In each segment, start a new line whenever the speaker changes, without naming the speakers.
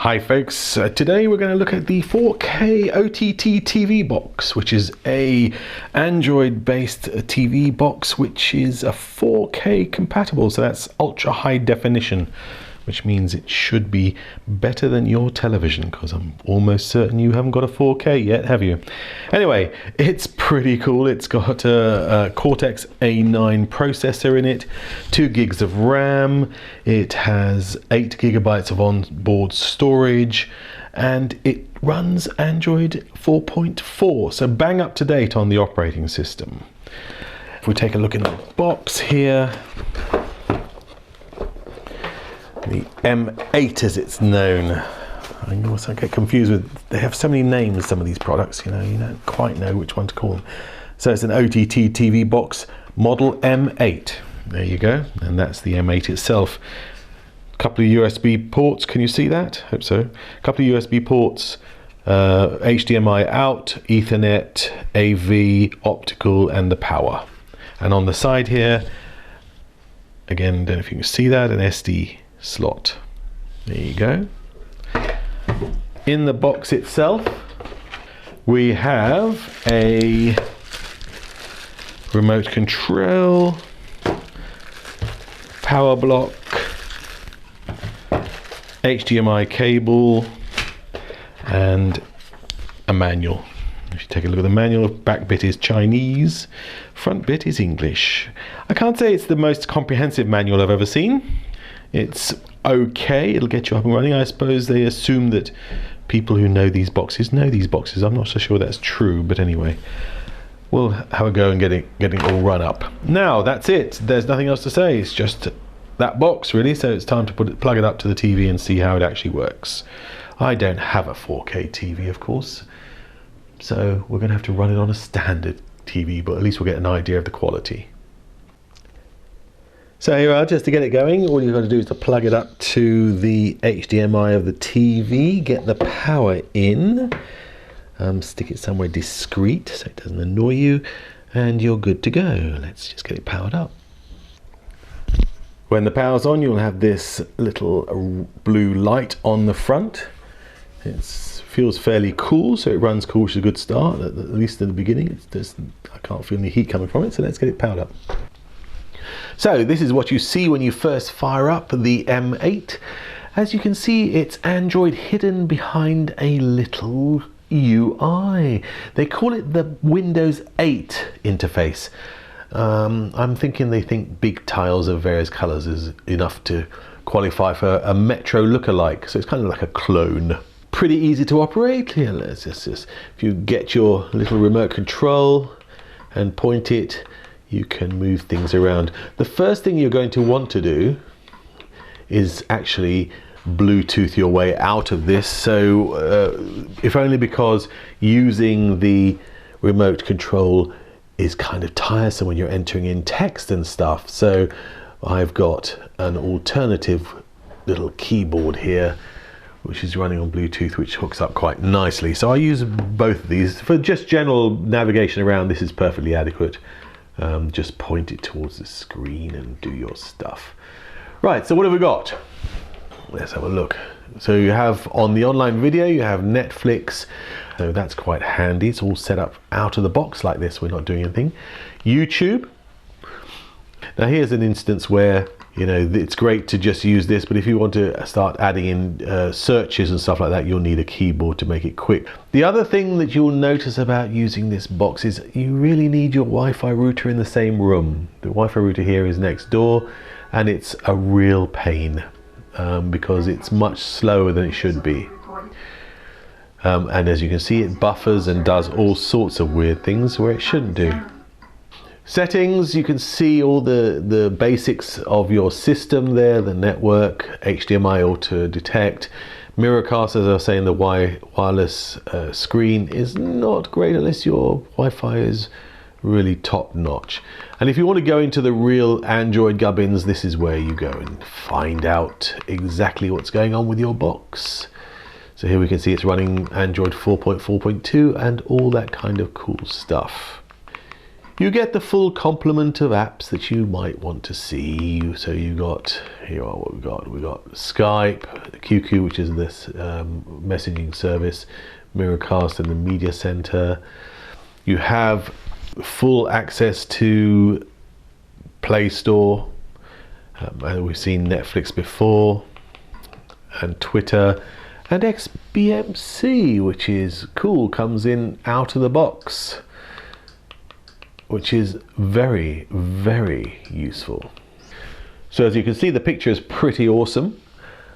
Hi folks, today we're going to look at the 4K OTT TV box, which is a Android based TV box which is a 4K compatible, so that's ultra high definition, which means it should be better than your television, because I'm almost certain you haven't got a 4K yet, have you? Anyway, it's pretty cool. It's got a Cortex A9 processor in it, 2 gigs of RAM, it has 8 gigabytes of onboard storage, and it runs Android 4.4, so bang up to date on the operating system. If we take a look in the box here, the M8 as it's known. I also get confused with, they have so many names, some of these products, you don't quite know which one to call them. So it's an OTT TV box, model M8. There you go, and that's the M8 itself. A couple of USB ports, can you see that? Hope so. A couple of USB ports, HDMI out, Ethernet, AV, optical, and the power. And on the side here, again, don't know if you can see that, an SD slot. There you go. In the box itself, we have a remote control, power block, HDMI cable, and a manual. If you take a look at the manual, back bit is Chinese, front bit is English. I can't say it's the most comprehensive manual I've ever seen. It's okay, it'll get you up and running. I suppose they assume that people who know these boxes know these boxes. I'm not so sure that's true, but anyway, we'll have a go and get it all run up. Now that's it, there's nothing else to say. It's just that box really, so it's time to plug it up to the TV and see how it actually works. I don't have a 4K TV, of course, so we're going to have to run it on a standard TV, but at least we'll get an idea of the quality. So here we are, just to get it going, all you've got to do is to plug it up to the HDMI of the TV, get the power in, stick it somewhere discreet so it doesn't annoy you, and you're good to go. Let's just get it powered up. When the power's on, you'll have this little blue light on the front. It feels fairly cool, so it runs cool, which is a good start, at least in the beginning. I can't feel any heat coming from it, so let's get it powered up. So this is what you see when you first fire up the M8. As you can see, it's Android hidden behind a little UI. They call it the Windows 8 interface. I'm thinking they think big tiles of various colors is enough to qualify for a Metro lookalike. So it's kind of like a clone. Pretty easy to operate. Here, let's just if you get your little remote control and point it, you can move things around. The first thing you're going to want to do is actually Bluetooth your way out of this. So if only because using the remote control is kind of tiresome when you're entering in text and stuff. So I've got an alternative little keyboard here which is running on Bluetooth, which hooks up quite nicely. So I use both of these for just general navigation around. This is perfectly adequate. Just point it towards the screen and do your stuff. Right, so what have we got? Let's have a look. So you have on the online video, you have Netflix, so that's quite handy. It's all set up out of the box like this. We're not doing anything. YouTube. Now here's an instance where it's great to just use this, but if you want to start adding in searches and stuff like that, you'll need a keyboard to make it quick. The other thing that you'll notice about using this box is you really need your Wi-Fi router in the same room. The Wi-Fi router here is next door, and it's a real pain because it's much slower than it should be. And as you can see, it buffers and does all sorts of weird things where it shouldn't do. Settings, you can see all the basics of your system there, the network, HDMI auto detect, Miracast, as I was saying, the wireless screen is not great unless your Wi-Fi is really top notch. And if you want to go into the real Android gubbins, this is where you go and find out exactly what's going on with your box. So here we can see it's running Android 4.4.2 and all that kind of cool stuff. you get the full complement of apps that you might want to see. So you got, here are what we got Skype, QQ, which is this messaging service, Miracast and the media center. You have full access to Play Store, and we've seen Netflix before, and Twitter, and XBMC, which is cool, comes in out of the box, which is very, very useful. So as you can see, the picture is pretty awesome.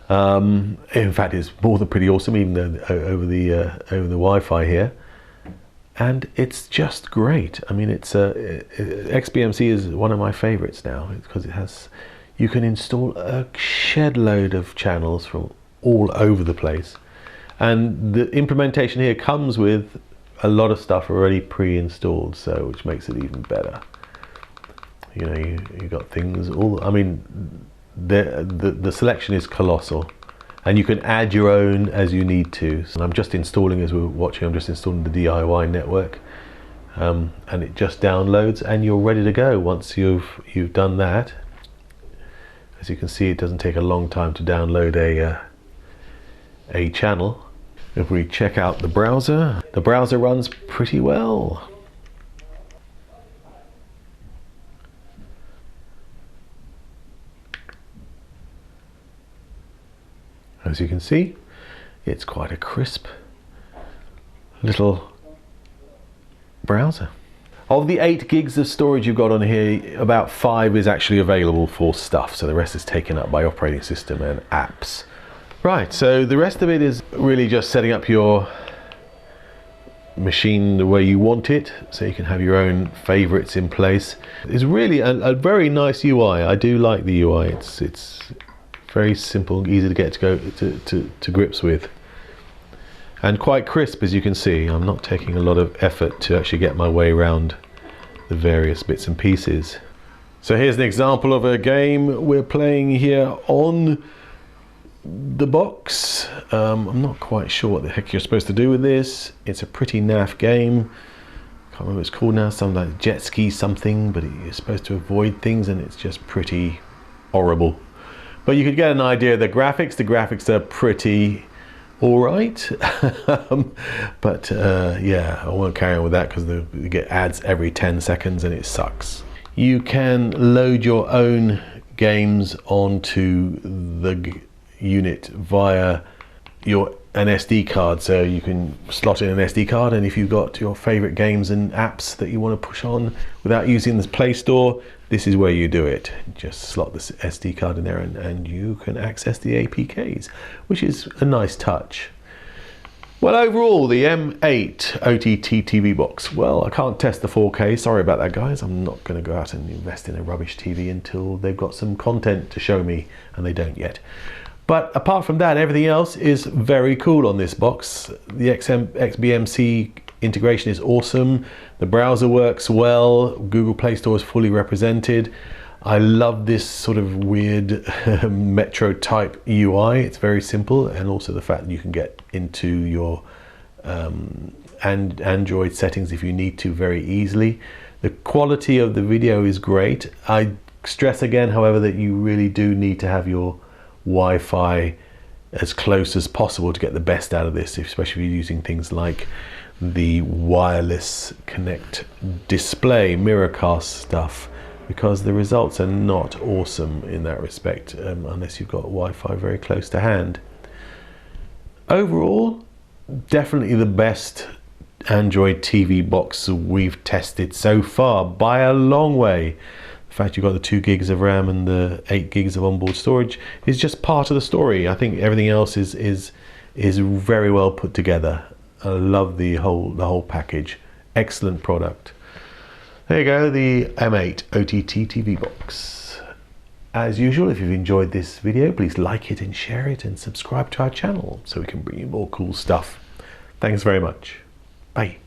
In fact, it's more than pretty awesome, even though over the Wi-Fi here. And it's just great. I mean, it's XBMC is one of my favorites now, because it has, you can install a shed load of channels from all over the place. And the implementation here comes with a lot of stuff already pre-installed, so which makes it even better. You know, you got things all, I mean, the selection is colossal, and you can add your own as you need to. So I'm just installing, as we're watching, I'm just installing the DIY network, and it just downloads and you're ready to go once you've done that. As you can see, it doesn't take a long time to download a channel. If we check out the browser runs pretty well. As you can see, it's quite a crisp little browser. Of the 8 gigs of storage you've got on here, about 5 is actually available for stuff, so the rest is taken up by operating system and apps. Right, so the rest of it is really just setting up your machine the way you want it, so you can have your own favorites in place. It's really a very nice UI. I do like the UI. It's very simple, easy to get to grips with, and quite crisp, as you can see. I'm not taking a lot of effort to actually get my way around the various bits and pieces. So here's an example of a game we're playing here on the box. I'm not quite sure what the heck you're supposed to do with this. It's a pretty naff game. Can't remember what it's called now, something like jet ski something, but you're supposed to avoid things, and it's just pretty horrible. But you could get an idea of the graphics. The graphics are pretty alright. But yeah, I won't carry on with that because you get ads every 10 seconds and it sucks. You can load your own games onto the unit via an SD card, so you can slot in an SD card, and if you've got your favorite games and apps that you want to push on without using the Play Store, this is where you do it. Just slot this SD card in there and you can access the APKs, which is a nice touch. Well, overall, the M8 OTT TV box, well, I can't test the 4K, sorry about that guys. I'm not going to go out and invest in a rubbish TV until they've got some content to show me, and they don't yet. But apart from that, everything else is very cool on this box. The XBMC integration is awesome. The browser works well. Google Play Store is fully represented. I love this sort of weird Metro type UI. It's very simple, and also the fact that you can get into your Android settings if you need to very easily. The quality of the video is great. I stress again, however, that you really do need to have your Wi-Fi as close as possible to get the best out of this, especially if you're using things like the wireless connect display Miracast stuff, because the results are not awesome in that respect unless you've got Wi-Fi very close to hand. Overall, definitely the best Android TV box we've tested so far by a long way. The fact you've got the 2 gigs of RAM and the 8 gigs of onboard storage is just part of the story. I think everything else is very well put together. I love the whole package. Excellent product. There you go, the M8 OTT TV box. As usual, if you've enjoyed this video, please like it and share it and subscribe to our channel so we can bring you more cool stuff. Thanks very much. Bye.